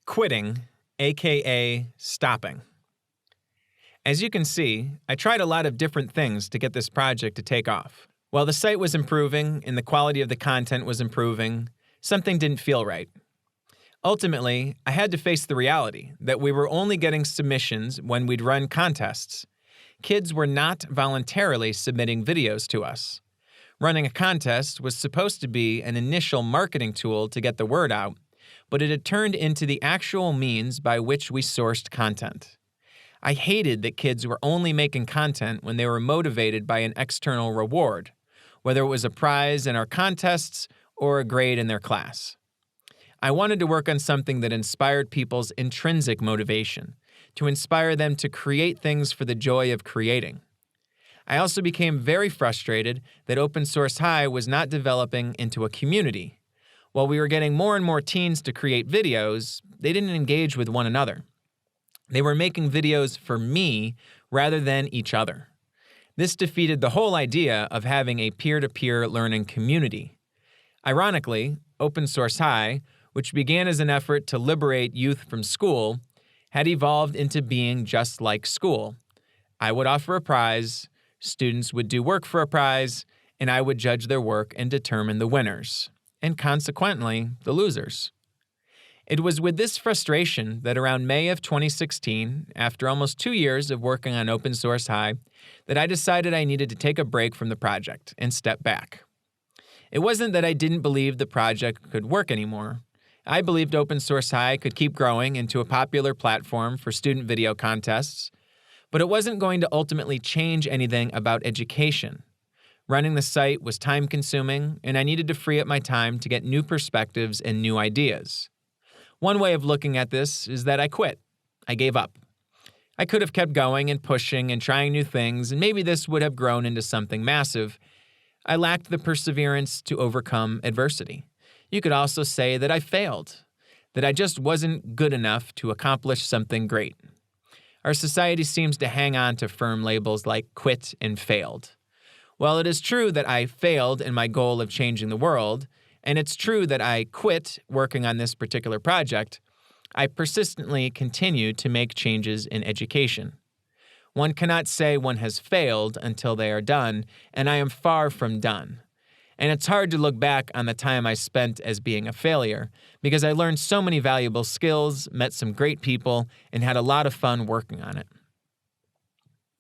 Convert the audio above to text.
Quitting, aka stopping. As you can see, I tried a lot of different things to get this project to take off. While the site was improving and the quality of the content was improving, something didn't feel right. Ultimately, I had to face the reality that we were only getting submissions when we'd run contests. Kids were not voluntarily submitting videos to us. Running a contest was supposed to be an initial marketing tool to get the word out, but it had turned into the actual means by which we sourced content. I hated that kids were only making content when they were motivated by an external reward, whether it was a prize in our contests or a grade in their class. I wanted to work on something that inspired people's intrinsic motivation, to inspire them to create things for the joy of creating. I also became very frustrated that Open Source High was not developing into a community. While we were getting more and more teens to create videos, they didn't engage with one another. They were making videos for me rather than each other. This defeated the whole idea of having a peer-to-peer learning community. Ironically, Open Source High, which began as an effort to liberate youth from school, had evolved into being just like school. I would offer a prize, students would do work for a prize, and I would judge their work and determine the winners, and consequently, the losers. It was with this frustration that around May of 2016, after almost 2 years of working on Open Source High, that I decided I needed to take a break from the project and step back. It wasn't that I didn't believe the project could work anymore. I believed Open Source High could keep growing into a popular platform for student video contests, but it wasn't going to ultimately change anything about education. Running the site was time-consuming, and I needed to free up my time to get new perspectives and new ideas. One way of looking at this is that I quit. I gave up. I could have kept going and pushing and trying new things, and maybe this would have grown into something massive. I lacked the perseverance to overcome adversity. You could also say that I failed, that I just wasn't good enough to accomplish something great. Our society seems to hang on to firm labels like quit and failed. While it is true that I failed in my goal of changing the world, and it's true that I quit working on this particular project, I persistently continue to make changes in education. One cannot say one has failed until they are done, and I am far from done. And it's hard to look back on the time I spent as being a failure, because I learned so many valuable skills, met some great people, and had a lot of fun working on it.